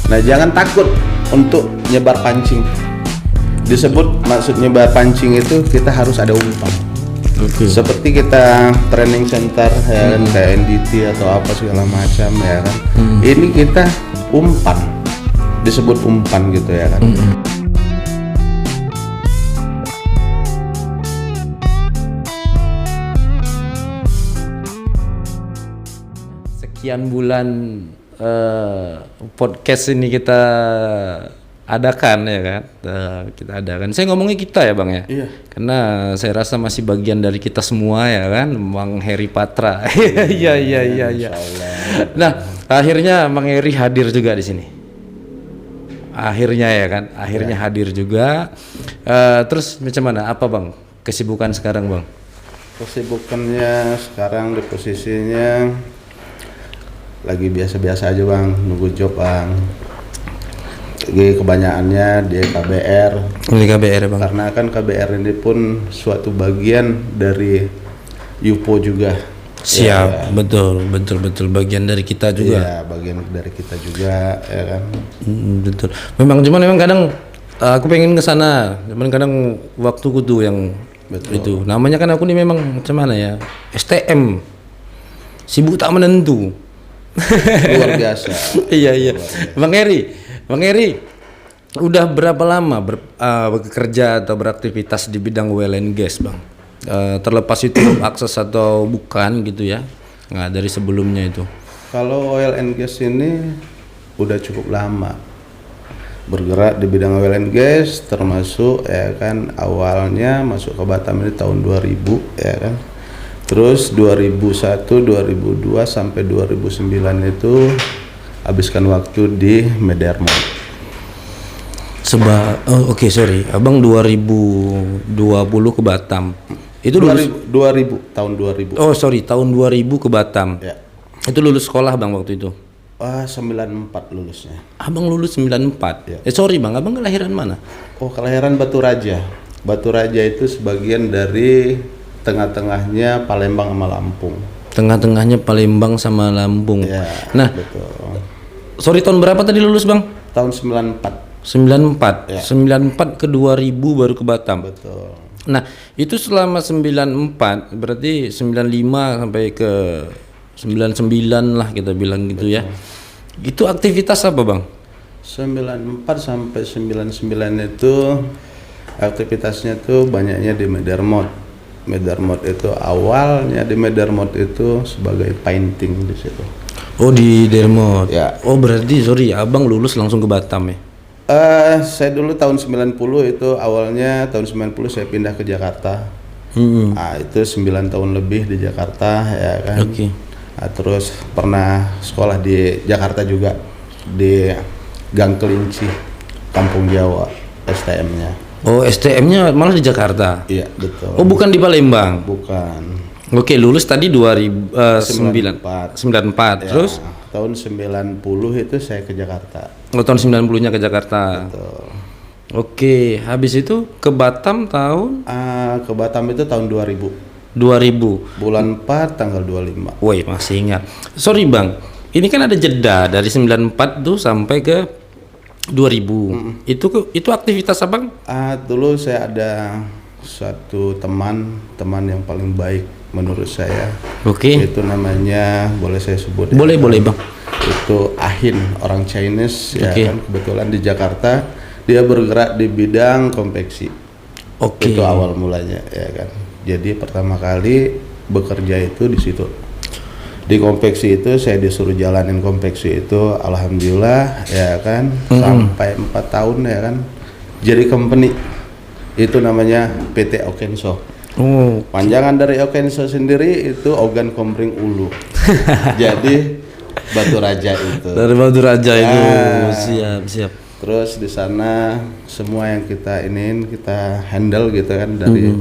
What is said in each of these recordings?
Nah, jangan takut untuk nyebar pancing. Maksud nyebar pancing itu kita harus ada umpan. Seperti kita training center ya kan, kayak NDT atau apa segala macam ya kan. Ini kita umpan, disebut umpan gitu ya kan. Sekian bulan podcast ini kita adakan ya kan, kita adakan. Saya ngomongnya kita ya Bang ya, Iya. karena saya rasa masih bagian dari kita semua ya kan, Bang Heri Patra. Iya. Nah, akhirnya Bang Heri hadir juga di sini. Akhirnya ya kan, hadir juga. Terus macam mana? Apa Bang kesibukan sekarang Bang? Kesibukannya sekarang di posisinya lagi biasa-biasa aja Bang, nunggu job Bang. Lagi kebanyakannya di KBR. Di KBR ya Bang. Karena kan KBR ini pun suatu bagian dari Yupo juga. Siap, ya. betul bagian dari kita juga. Iya, bagian dari kita juga ya kan. Betul. Memang kadang aku pengen ke sana, cuman kadang waktuku tuh yang itu. Namanya kan aku nih memang macam mana ya? STM. Sibuk tak menentu. Luar biasa. Iya. Bang Heri, udah berapa lama bekerja atau beraktivitas di bidang oil and gas, Bang? Terlepas itu akses atau bukan gitu ya? Nah, dari sebelumnya itu. Kalau oil and gas ini udah cukup lama bergerak di bidang oil and gas, termasuk ya kan awalnya masuk ke Batam ini tahun 2000 ya kan. Terus 2001, 2002 sampai 2009 itu habiskan waktu di Medermont. Abang 2020 ke Batam. Itu 2000 tahun 2000. Tahun 2000 ke Batam. Ya. Itu lulus sekolah Bang waktu itu. 94 lulusnya. Abang lulus 94. Ya. Bang, Abang kelahiran mana? Oh, kelahiran Batu Raja. Batu Raja itu sebagian dari tengah-tengahnya Palembang sama Lampung. Tengah-tengahnya Palembang sama Lampung. Ya, nah, betul. Tahun berapa tadi lulus Bang? Tahun 94. 94. Ya. 94 ke 2000 baru ke Batam. Betul. Nah, itu selama 94 berarti 95 sampai ke 99 lah kita bilang gitu. Betul. Ya. Itu aktivitas apa Bang? 94 sampai 99 itu aktivitasnya tuh banyaknya di Medermont. Medermont itu awalnya di Medermont itu sebagai painting di situ. Oh, di Dermot. Ya. Oh, berarti Abang lulus langsung ke Batam ya? Saya dulu tahun 90 itu awalnya tahun 90 saya pindah ke Jakarta. Nah, itu 9 tahun lebih di Jakarta ya kan. Oke. Nah, terus pernah sekolah di Jakarta juga di Gang Kelinci, Kampung Jawa, STM-nya. Oh, STM-nya malah di Jakarta? Iya, betul. Oh, bukan di Palembang? Bukan. Oke, lulus tadi 94. Ya, Terus? Tahun 90 itu saya ke Jakarta. Oh, tahun 90-nya ke Jakarta. Betul. Oke, habis itu ke Batam tahun? Ke Batam itu tahun 2000. 2000. Bulan 4 tanggal 25. Woi, masih ingat. Sorry Bang, ini kan ada jeda dari 94 tuh sampai ke 2000. Itu aktivitas Abang? Dulu saya ada satu teman yang paling baik menurut saya. Oke. Itu namanya, boleh saya sebut? Boleh Bang. Itu Ahin, orang Chinese ya kan, kebetulan di Jakarta. Dia bergerak di bidang konveksi. Oke. Itu awal mulanya ya kan. Jadi pertama kali bekerja itu di situ. Di konveksi itu saya disuruh jalanin konveksi itu, alhamdulillah ya kan, sampai 4 tahun ya kan. Jadi company itu namanya PT Okenso. Oh, panjangan dari Okenso sendiri itu Ogan Komering Ulu. Jadi Batu Raja itu. Dari Batu Raja itu. Siap. Terus di sana semua yang kita handle gitu kan, dari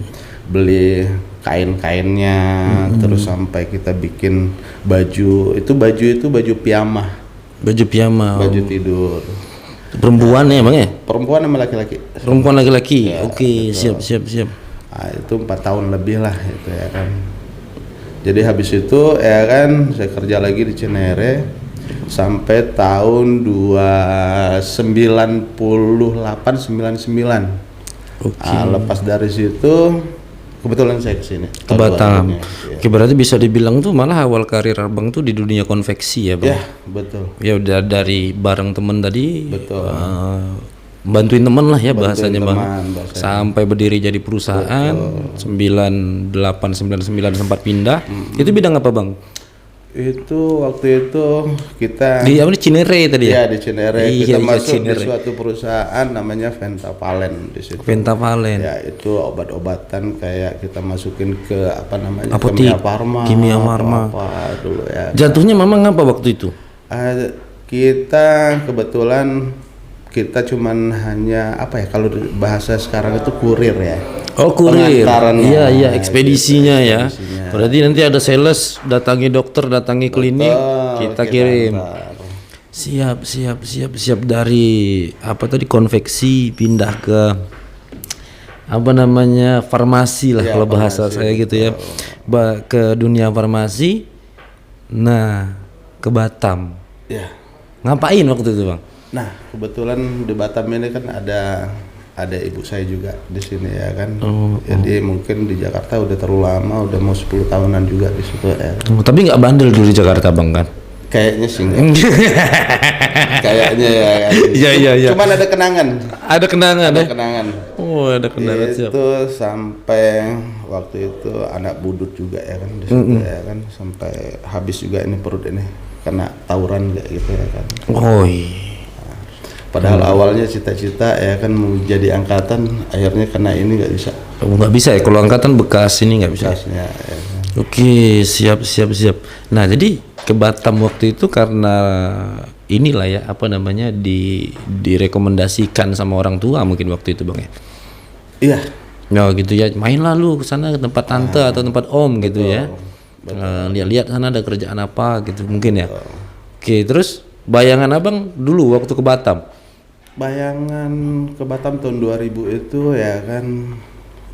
beli kain-kainnya, terus sampai kita bikin baju piyama. Baju tidur. Perempuan ya Bang ya? Perempuan sama laki-laki. Perempuan laki-laki. Ya, Oke, siap. Nah, itu 4 tahun lebih lah itu ya kan. Jadi habis itu ya kan saya kerja lagi di Cinere. sampai tahun 99. Oke. Lepas dari situ kebetulan saya kesini Ke Batam. ya. Oke, berarti bisa dibilang tuh malah awal karir abang tuh di dunia konveksi ya bang? Ya betul. Ya udah dari bareng temen tadi, Betul. bantuin temen lah ya bahasanya bang. teman, bahasanya. Sampai berdiri jadi perusahaan, 9899 sempat pindah. Itu bidang apa bang? Itu waktu itu kita Di apa nih, Cinere tadi ya? ya di Cinere Iya, kita masuk Cinere. di suatu perusahaan namanya Ventapalen di situ. Pentavalen. Ya itu obat-obatan kayak kita masukin ke apa namanya Apotik, Kimia atau Farma. apa dulu ya. Jatuhnya mamang apa waktu itu? Kita kebetulan kita cuman hanya apa ya kalau bahasa sekarang itu kurir ya. Oh kurir, Pengantarannya. iya iya Nah, ekspedisinya ya. ekspedisinya. Berarti nanti ada sales, datangi dokter, datangi klinik, kita kirim. antar. Siap dari apa tadi konveksi pindah ke apa namanya farmasi lah Ya, kalau bahasa farmasi, saya gitu ya. Ke dunia farmasi. Nah, ke Batam. Ya. Ngapain waktu itu, Bang? Nah, kebetulan di Batam ini kan ada ibu saya juga di sini ya kan. Jadi mungkin di Jakarta udah terlalu lama, udah mau 10 tahunan juga di situ ya. Tapi nggak bandel dulu di Jakarta, Bang kan? Kayaknya sih enggak. Kayaknya ya kan. Iya. Cuman ada kenangan. Ada kenangan Ada ya? kenangan. Oh, ada kenangan siap. Itu sampai waktu itu anak budut juga ya kan di situ ya kan, sampai habis juga ini perut ini kena tawuran kayak gitu ya kan. Oh iya. Padahal awalnya cita-cita ya kan mau jadi angkatan, akhirnya kena ini nggak bisa. Oh, nggak bisa ya kalau angkatan bekas ini nggak bisa. Bekasnya ya kan. Oke, siap. Nah, jadi ke Batam waktu itu karena inilah ya apa namanya direkomendasikan sama orang tua mungkin waktu itu, Bang ya. Iya. No gitu ya, mainlah lu ke sana ke tempat tante atau tempat om gitu ya. Lihat-lihat sana ada kerjaan apa gitu mungkin ya. Oke, terus bayangan Abang dulu waktu ke Batam. Bayangan ke Batam tahun 2000 itu ya kan,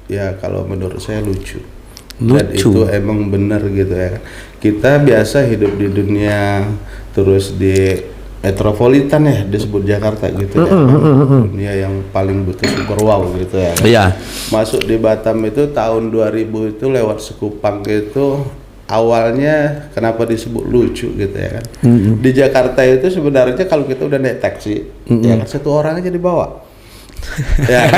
ya kalau menurut saya lucu. Dan itu emang bener gitu ya kan. Kita biasa hidup di dunia terus di metropolitan ya disebut Jakarta gitu ya kan. Dunia yang paling butuh super wow gitu ya kan. Iya. Masuk di Batam itu tahun 2000 itu lewat Sekupang itu awalnya kenapa disebut lucu gitu ya kan. Di Jakarta itu sebenarnya kalau kita udah naik taksi ya kan satu orang aja dibawa. Ya.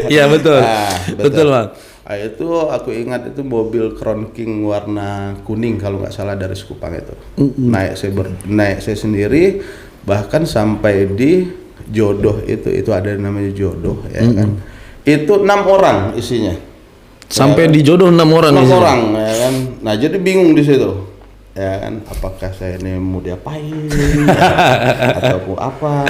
Iya betul. Nah, betul Bang. Nah, itu aku ingat itu mobil Crown King warna kuning kalau nggak salah dari Sekupang itu. Naik saya sendiri bahkan sampai di Jodoh itu ada namanya Jodoh ya kan. Itu 6 orang isinya. Sampai di Jodoh 6 orang 6 di situ. orang ya kan. Nah, jadi bingung di situ. Ya kan, apakah saya ini mau diapain ataupun apa?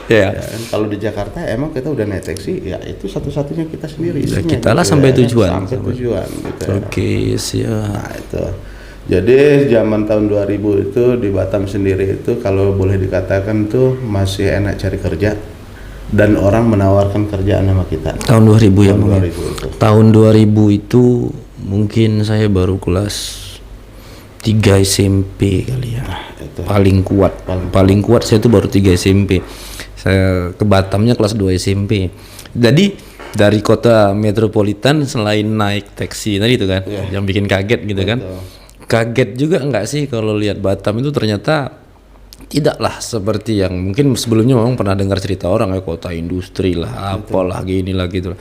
Ya. Ya kan, kalau di Jakarta emang kita udah naik taksi, ya itu satu-satunya kita sendiri. Ya, isinya kita lah gitu sampai ya, tujuan. Sampai tujuan gitu. Ya. Oke, siap. Nah, itu. Jadi zaman tahun 2000 itu di Batam sendiri itu kalau boleh dikatakan tuh masih enak cari kerja dan orang menawarkan kerjaan sama kita. Tahun 2000 ya, Tahun Bang. 2000 itu. Tahun 2000 itu mungkin saya baru kelas 3 SMP kali ya. Itu. Paling kuat saya itu baru 3 SMP. Saya ke Batamnya kelas 2 SMP. Jadi dari kota metropolitan selain naik taksi tadi itu kan yang bikin kaget gitu kan. Kaget juga enggak sih kalau lihat Batam itu ternyata tidaklah seperti yang mungkin sebelumnya memang pernah dengar cerita orang ya kota industri lah apalah gini lah gitu.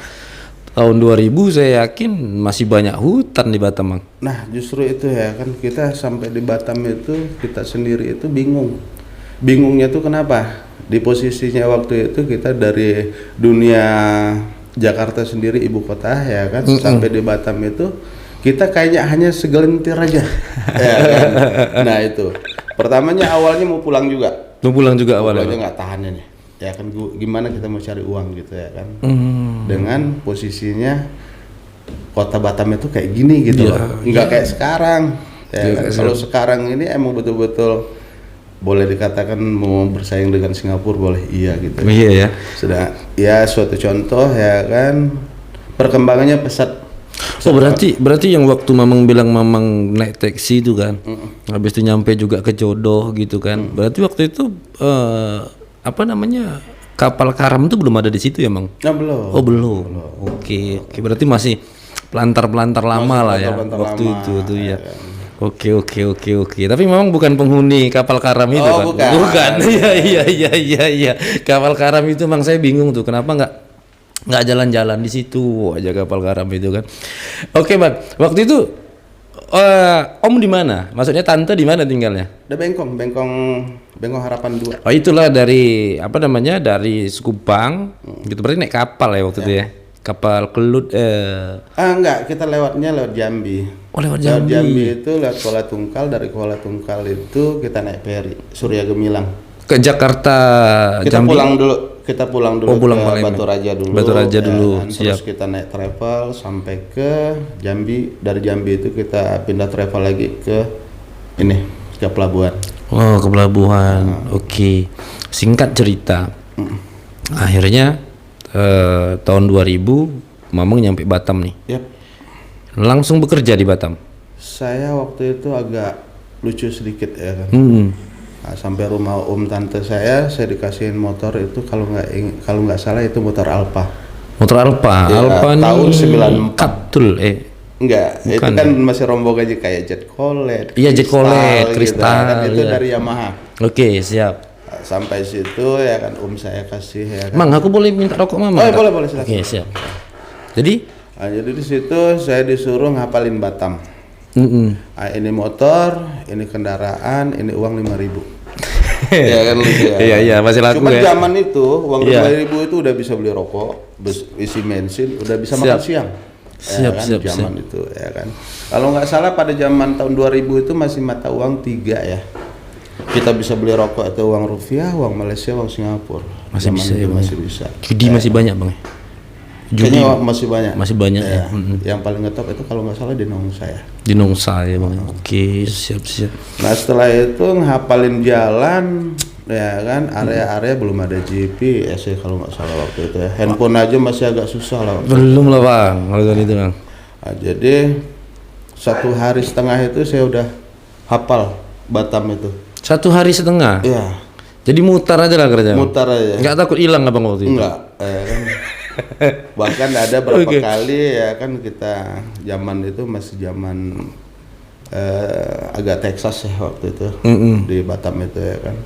Tahun 2000 saya yakin masih banyak hutan di Batam, Bang. Nah, justru itu ya kan kita sampai di Batam itu kita sendiri itu bingung. Bingungnya tuh kenapa? Di posisinya waktu itu kita dari dunia Jakarta sendiri ibu kota ya kan sampai di Batam itu kita kayaknya hanya segelintir aja. Ya kan? Nah, itu. Pertamanya awalnya mau pulang juga. Mau pulang juga awalnya. Awalnya nggak tahan ini. Ya kan gimana kita mau cari uang gitu ya kan. Dengan posisinya kota Batam itu kayak gini gitu loh. Nggak kayak sekarang. Ya kan? Kalau sekarang ini emang betul-betul boleh dikatakan mau bersaing dengan Singapura boleh iya gitu. Iya ya. Sudah ya suatu contoh ya kan perkembangannya pesat Oh berarti yang waktu Mamang bilang Mamang naik taksi itu kan, habis itu nyampe juga ke Jodoh gitu kan. Berarti waktu itu apa namanya kapal karam itu belum ada di situ ya, Mang? Nah, belum. Oh belum. Oke. Berarti masih pelantar lama lah ya pelantar waktu lama, itu tuh ya. Oke. Tapi memang bukan penghuni kapal karam itu kan? Bukan. Iya. Kapal karam itu Mang saya bingung tuh kenapa nggak jalan-jalan di situ aja kapal karam itu kan. Oke, Bang. Waktu itu Om di mana? Maksudnya tante di mana tinggalnya? Ada Bengkong Harapan 2. Oh, itulah dari apa namanya? Dari Sekupang. Gitu berarti naik kapal ya waktu itu ya. Kapal Kelut Enggak, kita lewat Jambi. Oh, lewat Lewat Jambi. Jambi itu lewat Kuala Tungkal, dari Kuala Tungkal itu kita naik feri Surya Gemilang. Ke Jakarta Kita Jambi. pulang dulu pulang ke Palembang. Batu Raja dulu. Siap. Terus kita naik travel sampai ke Jambi. Dari Jambi itu kita pindah travel lagi ke ke pelabuhan. Oh, ke pelabuhan. Oke. Singkat cerita. Akhirnya tahun 2000 Mamang nyampe Batam nih. Yap. Langsung bekerja di Batam. Saya waktu itu agak lucu sedikit ya kan. Nah, sampai rumah tante saya dikasihin motor itu kalau nggak salah itu motor Alfa. Motor Alfa. Ya, Alfa tahun nih 94. Kaptul Enggak, itu Bukan, kan masih rombong aja kayak Jet Colet. Iya, Jet Colet, Kristal, kan itu iya. dari Yamaha. Oke, siap. Nah, sampai situ ya kan saya kasih ya kan. Mang, aku boleh minta rokok Mama? Oh, boleh silakan. Oke, siap. Jadi Jadi di situ saya disuruh ngapalin Batam. Nah, ini motor, ini kendaraan, ini uang 5.000. Ya kan lucu ya. Iya, masih laku Cuman ya. zaman itu uang Iya. 5.000 itu udah bisa beli rokok, isi bensin, udah bisa makan siang. Siap. Zaman itu ya kan. Kalau nggak salah pada zaman tahun 2000 itu masih mata uang 3 ya. Kita bisa beli rokok atau uang rupiah, uang Malaysia, uang Singapura. Masih Zaman bisa itu ya, Bang? masih bisa. Judi masih banyak, Bang. Judi Kayaknya masih banyak. masih banyak ya. Yang paling ngetop itu kalau nggak salah di Nongsa ya. Di Nongsa ya, Bang. Oke, siap. Nah setelah itu ngapalin jalan ya kan, area-area belum ada GPS ya kalau nggak salah waktu itu ya. Handphone aja masih agak susah lah. Belum lah, Bang. Kalau itu, Bang. Nah, jadi 1 hari setengah itu saya udah hafal Batam itu. 1 hari setengah. Iya. Jadi mutar aja lah kerja. Mutar aja. Nggak takut hilang Abang waktu itu? Enggak, ya kan. Bahkan ada berapa kali ya kan kita zaman itu masih zaman agak Texas ya waktu itu di Batam itu ya kan.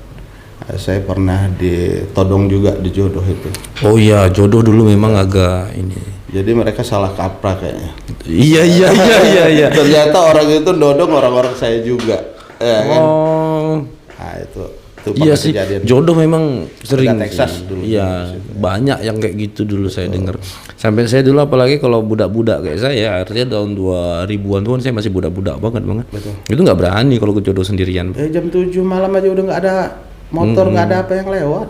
Nah, saya pernah ditodong juga di Jodoh itu. Oh iya, Jodoh dulu memang agak ini. Jadi mereka salah kaprah kayaknya. Iya. Ternyata orang itu nodong orang-orang saya juga. Ya kan? Oh. Nah itu Iya pernah sih, kejadian. Jodoh memang sering Texas sih. dulu. Iya, banyak yang kayak gitu dulu saya dengar. Sampai saya dulu apalagi kalau budak-budak kayak saya, artinya tahun 2000-an tuh kan saya masih budak-budak banget. Betul. Itu nggak berani kalau ke Jodoh sendirian. Jam 7 malam aja udah nggak ada motor, nggak ada apa yang lewat.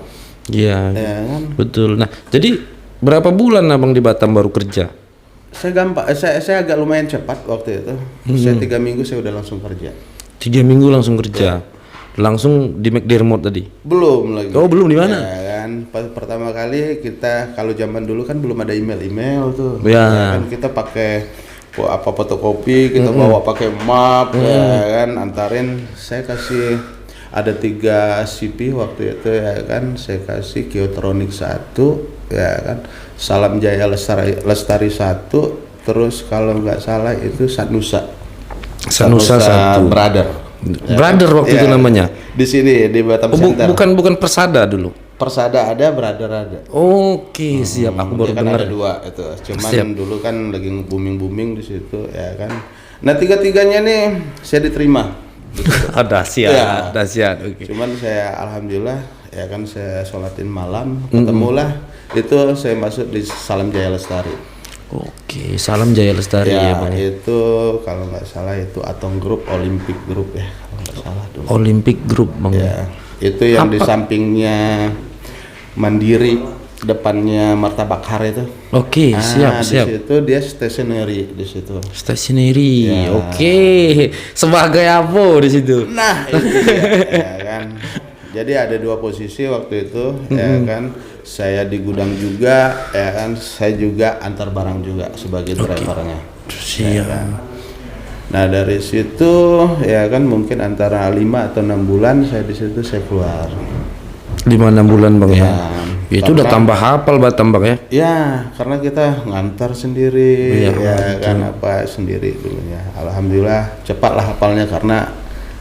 Iya, Ya kan? betul. Nah, jadi berapa bulan Abang di Batam baru kerja? Saya gampang, saya agak lumayan cepat waktu itu. Saya 3 minggu saya udah langsung kerja. 3 minggu langsung kerja. Langsung di McDermott tadi? Belum lagi. Oh, belum di mana? Ya kan, pertama kali kita kalau zaman dulu kan belum ada email tuh. Ya. Kan kita pakai fotokopi, kita bawa pakai map, ya kan, antarin. Saya kasih ada 3 CP waktu itu ya kan, saya kasih Kiotronic 1, ya kan, Salam Jaya Lestari 1, terus kalau nggak salah itu Sanusa Sanusa 1. Brother. Brother waktu itu namanya. Di sini di Batam Center. Bukan Persada dulu. Persada ada, Brother ada. Oke, siap. Aku baru Kan dengar. ada 2 itu. Cuman Siap. dulu kan lagi booming di situ ya kan. Nah, 3-3-nya nih saya diterima. Dahsyat, dahsyat. Oke. Cuman saya alhamdulillah ya kan saya sholatin malam, ketemulah itu saya masuk di Salam Jaya Lestari. Oke, Salam Jaya Lestari ya, Bang. Itu kalau nggak salah itu Atong Group, Olympic Group ya, kalau nggak salah dulu. Olympic Group, Bang. Ya, itu yang di sampingnya Mandiri, depannya Martabak Har itu. Oke, siap. Di situ dia stationery di situ. Stationery. Ya. Oke. Sebagai apa di situ? Nah, itu dia, ya kan. Jadi ada 2 posisi waktu itu, ya kan. Saya di gudang juga, ya kan. Saya juga antar barang juga sebagai drivernya. Siap. kan. Nah dari situ ya kan mungkin antara 5 atau 6 bulan saya di situ saya keluar. 5-6 bulan bang ya. Itu udah karena- tambah hafal Batam bang ya. Ya karena kita ngantar sendiri Iya, ya kan apa sendiri dulunya. Alhamdulillah cepatlah hafalnya karena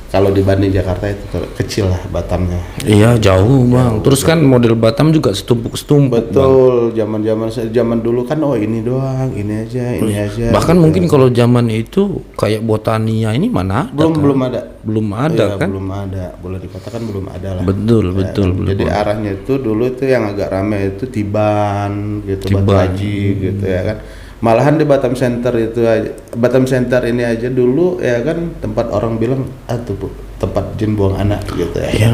kalau dibanding Jakarta itu kecil lah Batamnya. Iya jauh bang. Terus kan model Batam juga setumpuk-setumpuk. Betul, zaman dulu kan oh ini doang, ini aja. Bahkan mungkin kalau zaman itu kayak Botania ini mana ada? belum ada. Belum ada Iya, kan? belum ada. Boleh dikatakan belum ada lah. Betul, Ya, betul, kan? betul. Jadi arahnya itu dulu itu yang agak ramai itu Tiban gitu, Batu Haji gitu ya kan. Malahan di Batam Center itu aja, Batam Center ini aja dulu ya kan tempat orang bilang tuh Bu, tempat jin buang anak gitu ya. Iya,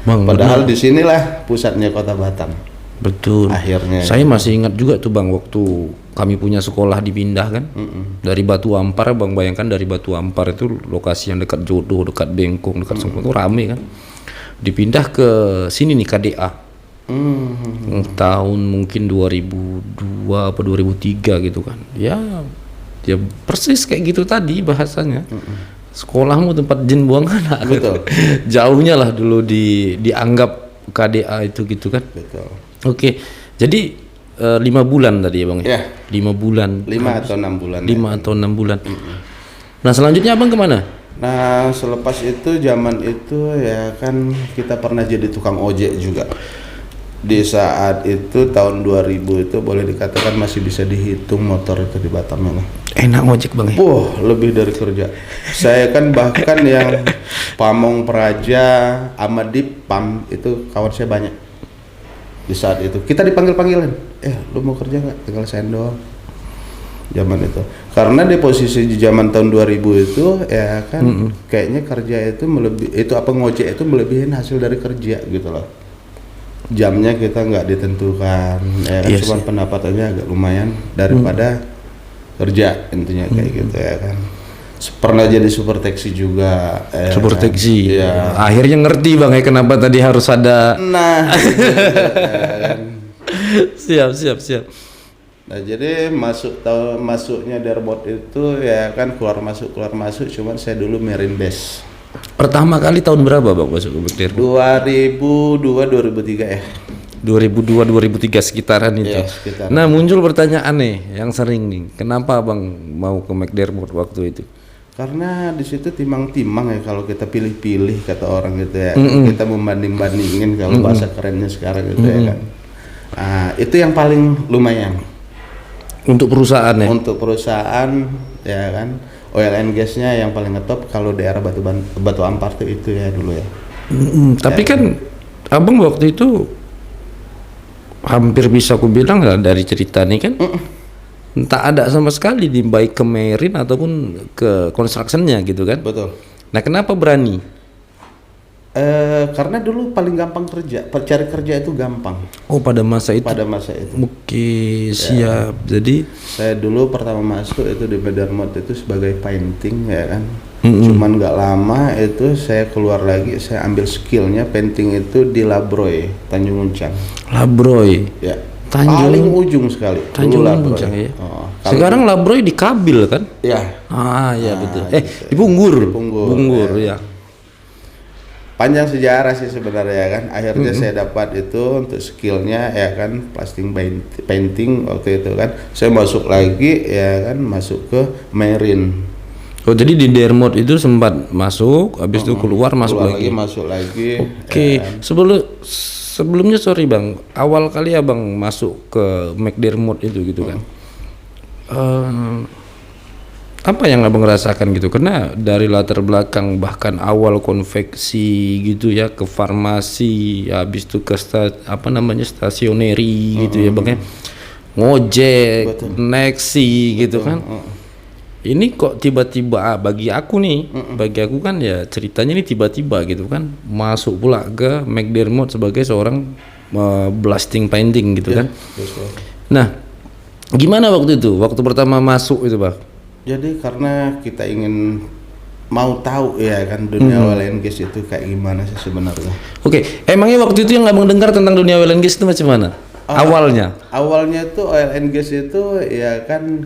bang. Padahal di sinilah pusatnya kota Batam. Betul. Akhirnya. Saya masih ingat juga tuh bang waktu kami punya sekolah dipindah kan dari Batu Ampar bang, bayangkan dari Batu Ampar itu lokasi yang dekat Jodoh, dekat Bengkong, dekat Sengkong itu rame kan. Dipindah ke sini nih KDA. Tahun mungkin 2002 apa 2003 gitu kan. Ya persis kayak gitu tadi bahasanya. Sekolahmu tempat jin buang anak. Betul. Jauhnya lah dulu dianggap KDA itu gitu kan. Betul. Oke, jadi 5 bulan tadi ya bang? Ya. 5 bulan. 5 atau 6 bulan. 5 atau 6 bulan. Nah selanjutnya abang kemana? Nah selepas itu zaman itu ya kan kita pernah jadi tukang ojek juga. Di saat itu tahun 2000 itu boleh dikatakan masih bisa dihitung motor itu di Batam ini. Enak ngojek bang ya? Wah lebih dari kerja. Saya kan bahkan yang Pamong Praja, Amadip, Pam itu kawan saya banyak. Di saat itu kita dipanggil-panggilan. Lu mau kerja nggak? Tinggal sign doang. Zaman itu. Karena di posisi di zaman tahun 2000 itu ya kan kayaknya kerja itu ngojek itu melebihin hasil dari kerja gitu loh. Jamnya kita nggak ditentukan ya kan, Iya cuman sih. pendapatannya agak lumayan daripada kerja intinya kayak gitu ya kan. Pernah jadi super taxi juga ya Super kan. taxi. Iya. Akhirnya ngerti bang ya kenapa tadi harus ada. Nah ya kan. Siap. Nah jadi masuknya Darbot itu ya kan keluar masuk cuman saya dulu Marine Base Pertama kali tahun berapa bang masuk ke Bektir? 2002 2003 ya. 2002 2003 sekitaran itu. Iya, sekitaran. Nah muncul pertanyaan nih yang sering nih, kenapa bang mau ke McDermott waktu itu? Karena di situ timang-timang ya kalau kita pilih-pilih kata orang gitu ya. Kita membanding-bandingin kalau bahasa kerennya sekarang gitu ya kan. Nah, itu yang paling lumayan Untuk perusahaan ya? untuk perusahaan ya kan. Oil and gasnya yang paling ngetop kalau daerah Batu Ampar tuh itu ya dulu ya. Tapi kan abang waktu itu hampir bisa aku bilang lah dari cerita nih kan, tak ada sama sekali di baik ke Marine ataupun ke constructionnya gitu kan. Betul. Nah kenapa berani? Karena dulu paling gampang kerja, cari kerja itu gampang Oh pada masa itu. pada masa itu. Oke siap. Jadi Saya dulu pertama masuk itu di Badarmot itu sebagai painting ya kan. Cuman nggak lama itu saya keluar lagi, saya ambil skillnya painting itu di Labroy, Tanjung Uncang. Labroy. Ya. Tanjung- Paling ujung sekali. Dulu Tanjung Labroy. Uncang ya. Oh, Sekarang Labroy di Kabil kan? ya. Iya betul. Di Punggur. Punggur, ya. Panjang sejarah sih sebenarnya kan. Akhirnya saya dapat itu untuk skillnya ya kan plastic painting waktu itu kan. Saya masuk lagi ya kan masuk ke Marine. Oh jadi di Dermot itu sempat masuk, habis itu keluar masuk Keluar lagi. masuk lagi. Oke, sebelumnya sorry bang, awal kali abang masuk ke McDermott itu gitu kan. Apa yang abang rasakan gitu? Karena dari latar belakang bahkan awal konveksi gitu ya ke farmasi, habis itu ke stasioneri gitu ya bang ya, ngojek, neksi gitu kan. Ini kok tiba-tiba bagi aku kan ya ceritanya ini tiba-tiba gitu kan masuk pula ke McDermott sebagai seorang blasting painting gitu kan. Nah, gimana waktu itu? Waktu pertama masuk itu, Bang? Jadi karena kita ingin mau tahu ya kan dunia oil and gas itu kayak gimana sih sebenarnya. Oke, emangnya waktu itu yang abang dengar tentang dunia oil and gas itu macam mana? Awalnya? Awalnya tuh oil and gas itu ya kan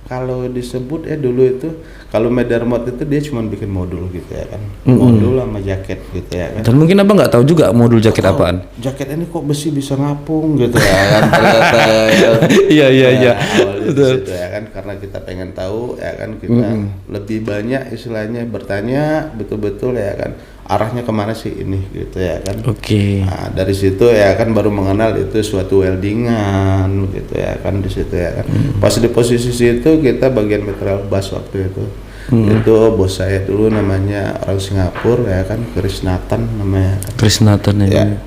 kalau disebut dulu itu kalau Medarmot itu dia cuma bikin modul gitu ya kan, modul sama jaket gitu ya kan. Dan mungkin abang nggak tahu juga modul jaket apaan. Jaket ini kok besi bisa ngapung gitu ya kan, ternyata ya. Iya. Awalnya di situ ya kan, karena kita pengen tahu ya kan, kita lebih banyak istilahnya bertanya betul-betul ya kan, arahnya kemana sih ini gitu ya kan. Oke. Nah, dari situ ya kan baru mengenal itu suatu weldingan gitu ya kan, di situ ya kan. Pas di posisi situ kita bagian material bas waktu itu. Itu bos saya dulu namanya orang Singapura ya kan, Chris Nathan namanya kan. Chris Nathan ya.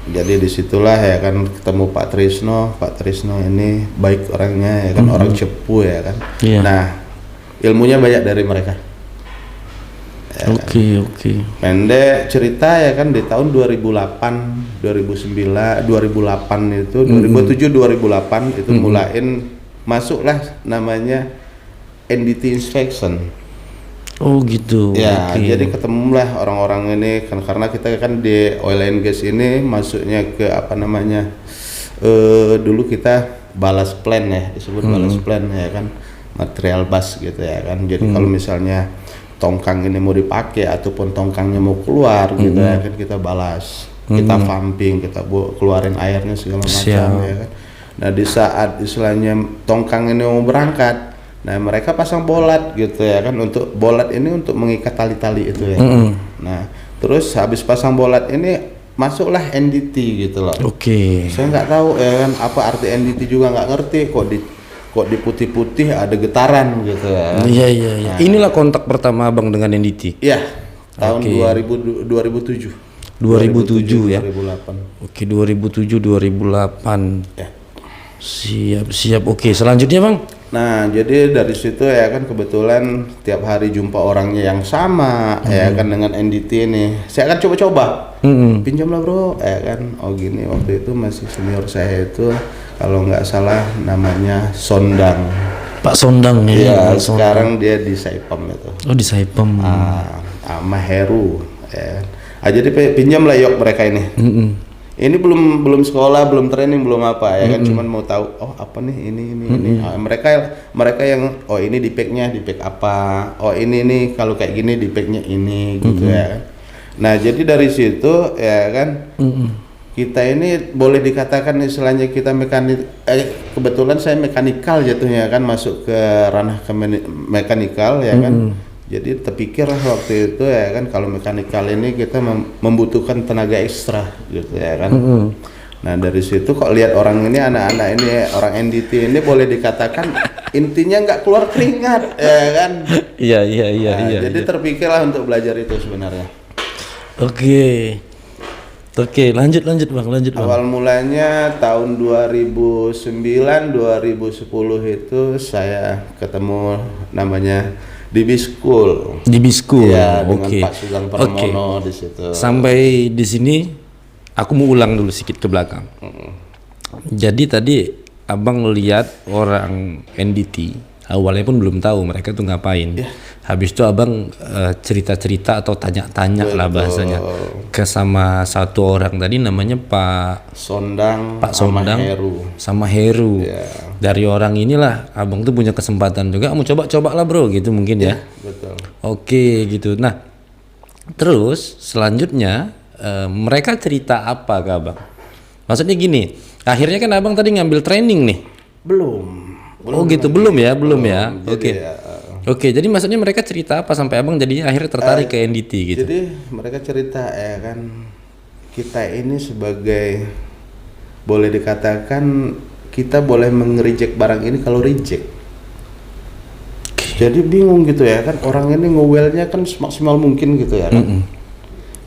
Jadi disitulah ya kan ketemu Pak Trisno ini baik orangnya ya kan, orang Cepu ya kan. Iya. Nah, ilmunya banyak dari mereka. Oke. Pendek cerita ya kan, di tahun 2008, 2009, 2008 itu 2007 2008 itu mulain masuklah namanya NDT inspection. Oh gitu. Ya, Oke. jadi ketemulah orang-orang ini kan, karena kita kan di oil and gas ini masuknya ke apa namanya, dulu kita balas plan ya, disebut balas plan ya kan, material bas gitu ya kan. Jadi kalau misalnya tongkang ini mau dipakai ataupun tongkangnya mau keluar gitu ya kan, kita balas, kita pumping, kita keluarin airnya segala macam ya kan. Nah di saat istilahnya tongkang ini mau berangkat, nah mereka pasang bolat gitu ya kan, untuk bolat ini untuk mengikat tali-tali itu ya. Nah terus habis pasang bolat ini masuklah NDT gitu loh. Oke. Saya nggak tahu ya kan apa arti NDT, juga nggak ngerti, kok di putih-putih ada getaran gitu ya. Iya. Nah, inilah kontak pertama abang dengan NDT. Iya, tahun 2007 ya. 2008. Oke, 2007 2008. Ya. Siap. Oke, selanjutnya bang. Nah, jadi dari situ ya kan kebetulan tiap hari jumpa orangnya yang sama ya kan dengan NDT ini. Saya akan coba-coba. Pinjamlah bro, ya kan. Oh gini, waktu itu masih senior saya itu kalau nggak salah namanya Sondang. Pak Sondang ya. Iya, Pak Sondang. sekarang dia di Saipem itu. Oh di Saipem. Sama Heru ya. Jadi pinjamlah yok mereka ini. Ini belum sekolah, belum training, belum apa ya kan, cuman mau tahu oh apa nih ini. Mereka yang oh ini di pack apa, oh ini kalau kayak gini di packnya ini gitu ya kan. Nah jadi dari situ ya kan, kita ini boleh dikatakan istilahnya kita kebetulan saya mekanikal jatuhnya kan, masuk ke ranah mekanikal ya kan. Jadi terpikir waktu itu ya kan, kalau mekanikal ini kita membutuhkan tenaga ekstra gitu ya kan. Nah dari situ kok lihat orang ini, anak-anak ini, orang NDT ini boleh dikatakan intinya nggak keluar keringat ya kan. Iya. Jadi terpikirlah untuk belajar itu sebenarnya. Oke, lanjut bang. Awal mulanya tahun 2009 2010 itu saya ketemu namanya DB School. Ya, dengan Pak Sugeng Pramono di situ. Sampai di sini aku mau ulang dulu sedikit ke belakang. Jadi tadi abang lihat orang NDT, awalnya pun belum tahu mereka tuh ngapain. Habis itu abang cerita-cerita atau tanya-tanya lah bahasanya ke sama satu orang tadi namanya Pak Sondang sama Heru. Dari orang inilah abang tuh punya kesempatan juga mau coba lah bro gitu mungkin ya. Betul. Oke gitu. Nah terus selanjutnya mereka cerita apa ke abang? Maksudnya gini, akhirnya kan abang tadi ngambil training nih. Belum Oh gitu, belum ya. Oke. Ya, Oke, jadi maksudnya mereka cerita apa sampai abang jadinya akhirnya tertarik ke NDT gitu? Jadi mereka cerita ya kan, kita ini sebagai boleh dikatakan kita boleh meng-reject barang ini kalau reject. Jadi bingung gitu ya kan, orang ini ngewelnya kan semaksimal mungkin gitu ya kan.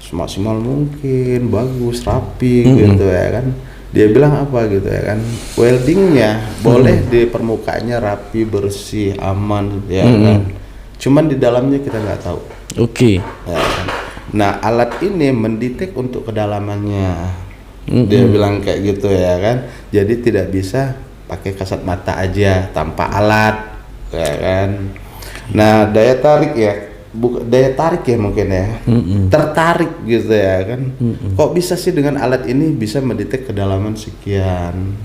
Semaksimal mungkin, bagus, rapi gitu ya kan. Dia bilang apa gitu ya kan, weldingnya boleh di permukaannya rapi, bersih, aman ya kan, cuman di dalamnya kita nggak tahu. Oke. Ya kan? Nah alat ini mendetek untuk kedalamannya. Dia bilang kayak gitu ya kan, jadi tidak bisa pakai kasat mata aja tanpa alat ya kan. Nah daya tarik ya daya tarik ya mungkin ya, tertarik gitu ya kan. Kok bisa sih dengan alat ini bisa mendetek kedalaman sekian.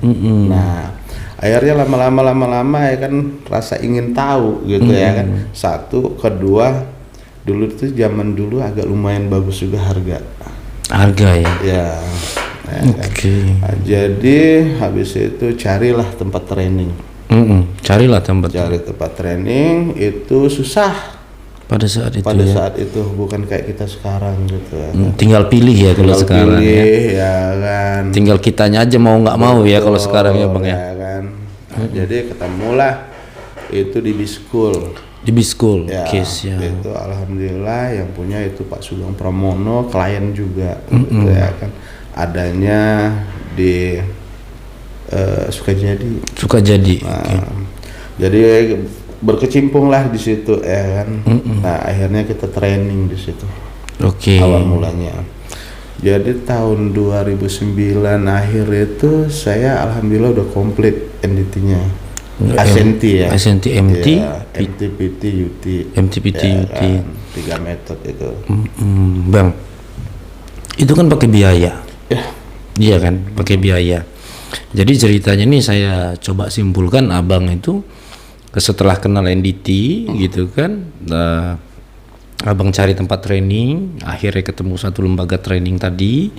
Nah akhirnya lama-lama ya kan rasa ingin tahu gitu ya kan. Satu, kedua, dulu tuh zaman dulu agak lumayan bagus juga harga ya. Ya, Oke. Nah, jadi habis itu carilah tempat training. Cari tempat training itu susah pada saat itu pada ya. saat itu, bukan kayak kita sekarang gitu ya. Tinggal pilih ya kalau sekarang pilih, ya kan. Tinggal kitanya aja mau nggak mau ya kalau sekarang ya Bang ya. Kan. Nah, jadi ketemulah itu di Biskul. Di Biskul, Ya, case ya. itu alhamdulillah yang punya itu Pak Sugeng Pramono, klien juga gitu ya kan. Adanya di Sukajadi. Nah, jadi berkecimpunglah di situ ya kan. Nah, akhirnya kita training di situ. Awal mulanya. Jadi tahun 2009 akhir itu saya alhamdulillah udah komplit NDT-nya. Ascenti ya. Ascenti MT, ya, MT, PT, UT. MT, PT, ya, UT. Kan, 3 metode itu. Bang, itu kan pakai biaya. Ya. Iya kan, pakai biaya. Jadi ceritanya nih saya coba simpulkan, abang itu setelah kenal NDT gitu kan, abang cari tempat training, akhirnya ketemu satu lembaga training tadi.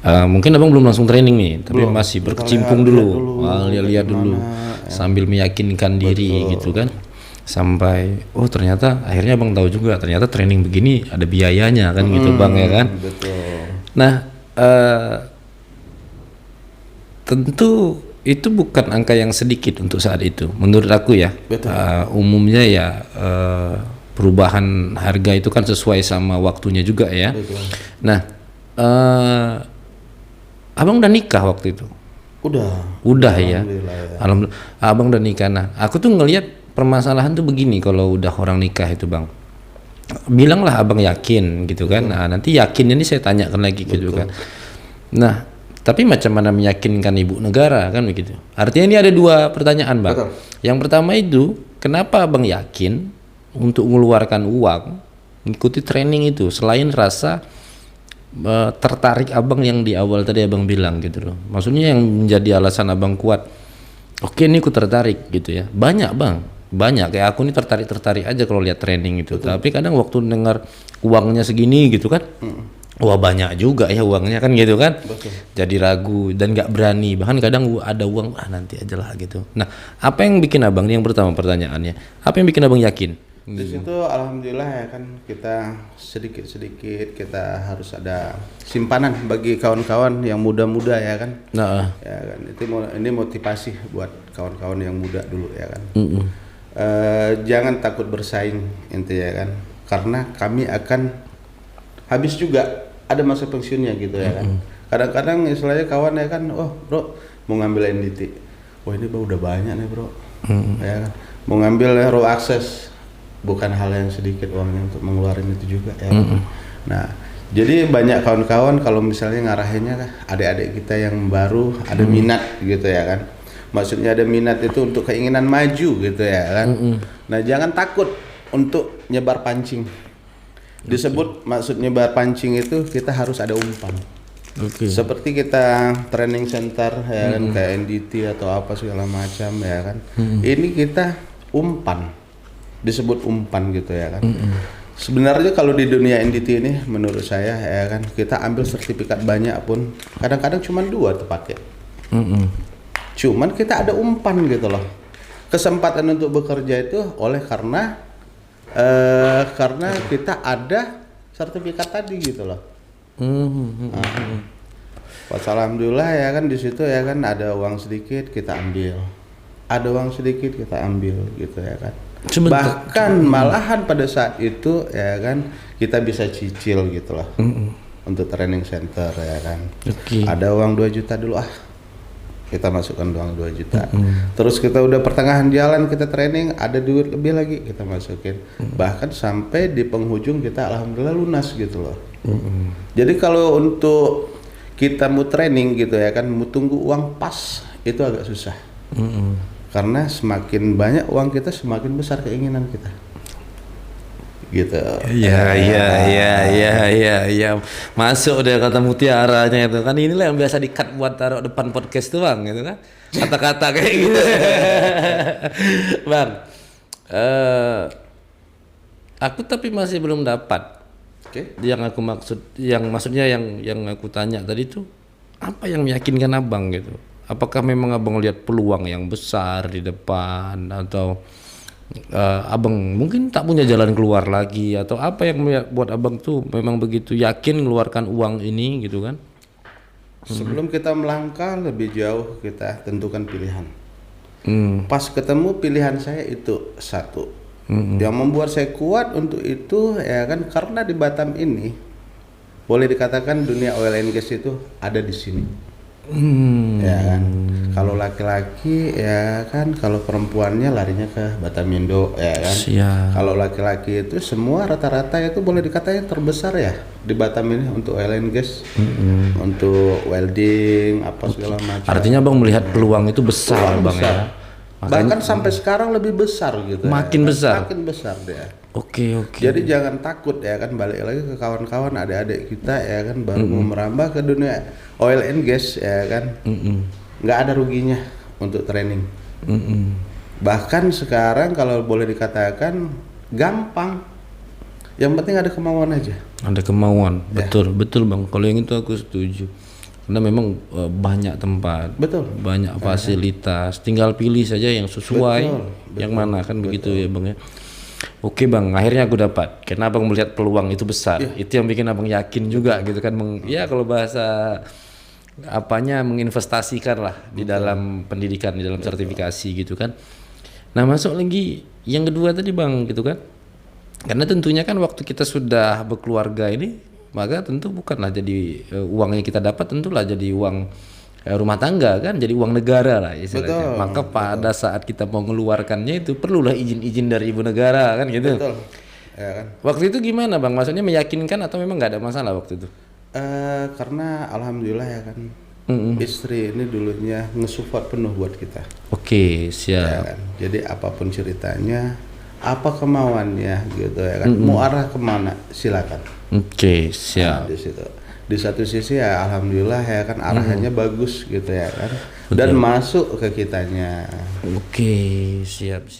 Mungkin abang belum langsung training nih, tapi masih berkecimpung dulu, lihat dulu, sambil meyakinkan diri gitu kan, sampai ternyata akhirnya abang tahu juga ternyata training begini ada biayanya kan gitu bang ya kan. Betul. Nah tentu itu bukan angka yang sedikit untuk saat itu menurut aku ya. Umumnya ya perubahan harga itu kan sesuai sama waktunya juga ya. Betul. Nah abang udah nikah waktu itu? Udah ya. Alhamdulillah. Abang udah nikah. Nah aku tuh ngelihat permasalahan tuh begini, kalau udah orang nikah itu bang, bilanglah abang yakin gitu kan. Nah nanti yakinnya ini saya tanyakan lagi gitu kan. Nah tapi macam mana meyakinkan ibu negara kan begitu. Artinya ini ada 2 pertanyaan bang. Betul. Yang pertama itu, kenapa abang yakin untuk mengeluarkan uang mengikuti training itu selain rasa tertarik abang yang di awal tadi abang bilang gitu loh. Maksudnya yang menjadi alasan abang kuat, oke ini aku tertarik gitu ya. Banyak bang, banyak kayak aku ini tertarik aja kalau lihat training itu. Tapi kadang waktu dengar uangnya segini gitu kan, wah banyak juga ya uangnya kan gitu kan. Betul. Jadi ragu dan nggak berani, bahkan kadang ada uang nanti aja lah gitu. Nah apa yang bikin abang, ini yang pertama pertanyaannya, apa yang bikin abang yakin? Di situ alhamdulillah ya kan, kita sedikit-sedikit kita harus ada simpanan bagi kawan-kawan yang muda-muda ya kan. Nah Ya kan, ini motivasi buat kawan-kawan yang muda dulu ya kan. Jangan takut bersaing intinya kan, karena kami akan habis juga, ada masa pensiunnya gitu ya kan. Kadang-kadang istilahnya kawan ya kan, bro mau ngambil NDT, ini bro udah banyak nih bro, ya kan. Mau ngambil raw access, bukan hal yang sedikit uangnya untuk mengeluarkan itu juga ya. Nah jadi banyak kawan-kawan kalau misalnya ngarahinnya adik-adik kita yang baru ada minat gitu ya kan. Maksudnya ada minat itu untuk keinginan maju gitu ya kan. Nah jangan takut untuk nyebar pancing. Disebut maksud nyebar pancing itu kita harus ada umpan. Seperti kita training center ya kan, kayak NDT atau apa segala macam ya kan. Ini kita umpan, disebut umpan gitu ya kan. Sebenarnya kalau di dunia NDT ini menurut saya ya kan, kita ambil sertifikat banyak pun kadang-kadang cuma 2 terpakai. Cuman kita ada umpan gitu loh. Kesempatan untuk bekerja itu karena kita ada sertifikat tadi gitu loh. Pas alhamdulillah ya kan, di situ ya kan ada uang sedikit kita ambil, ada uang sedikit kita ambil gitu ya kan. Bahkan malahan pada saat itu ya kan kita bisa cicil gitu loh. Untuk training center ya kan. Ada uang 2 juta dulu, kita masukkan uang 2 juta. Terus kita udah pertengahan jalan kita training, ada duit lebih lagi kita masukin. Bahkan sampai di penghujung kita alhamdulillah lunas gitu loh. Jadi kalau untuk kita mau training gitu ya kan, mau tunggu uang pas itu agak susah. Karena semakin banyak uang kita, semakin besar keinginan kita. gitu. Iya. Masuk deh kata mutiaranya itu kan, inilah yang biasa di-cut buat taruh depan podcast tuh bang, gitu kan, kata-kata kayak gitu. Bang, aku tapi masih belum dapat. Oke. Yang aku maksud, maksudnya yang aku tanya tadi tuh, apa yang meyakinkan abang gitu? Apakah memang abang lihat peluang yang besar di depan, atau abang mungkin tak punya jalan keluar lagi, atau apa yang buat abang tuh memang begitu yakin mengeluarkan uang ini gitu kan? Sebelum kita melangkah lebih jauh, kita tentukan pilihan. Pas ketemu pilihan saya itu satu, yang membuat saya kuat untuk itu ya kan, karena di Batam ini boleh dikatakan dunia oil and gas itu ada di sini. Ya kan, kalau laki-laki ya kan, kalau perempuannya larinya ke Batamindo ya kan. Kalau laki-laki itu semua rata-rata itu boleh dikatakan terbesar ya di Batam ini untuk oil and gas, untuk welding apa segala macam. Artinya bang melihat peluang itu besar bang besar. ya. Bahkan sampai sekarang lebih besar gitu. Makin besar. Makin besar dia. Oke. Jadi jangan takut ya kan, balik lagi ke kawan-kawan adik-adik kita ya kan, baru mau merambah ke dunia oil and gas ya kan. Nggak ada ruginya untuk training. Bahkan sekarang kalau boleh dikatakan gampang. Yang penting ada kemauan aja. Ada kemauan, betul bang. Kalau yang itu aku setuju. Karena memang banyak tempat, banyak fasilitas, tinggal pilih saja yang sesuai, yang mana kan begitu ya bang ya. Oke bang, akhirnya aku dapat. Karena abang melihat peluang itu besar, itu yang bikin abang yakin juga gitu kan. Ya kalau bahasa apanya, menginvestasikan lah di dalam pendidikan, di dalam sertifikasi gitu kan. Nah masuk lagi yang kedua tadi bang gitu kan. Karena tentunya kan waktu kita sudah berkeluarga ini, maka tentu bukanlah jadi uang yang kita dapat, tentulah jadi uang rumah tangga kan, jadi uang negara lah istilahnya. Maka pada saat kita mau mengeluarkannya itu perlulah izin-izin dari ibu negara kan gitu. Ya kan? Waktu itu gimana bang? Maksudnya meyakinkan atau memang nggak ada masalah waktu itu? Karena alhamdulillah ya kan, istri ini dulunya nge-support penuh buat kita. Oke, siap. Ya kan? Jadi apapun ceritanya, apa kemauannya gitu ya kan, mau arah kemana silakan. Oke, siap. Nah, di situ. Di satu sisi ya alhamdulillah ya kan, arahannya bagus gitu ya kan, dan masuk ke kitanya. Oke, siap.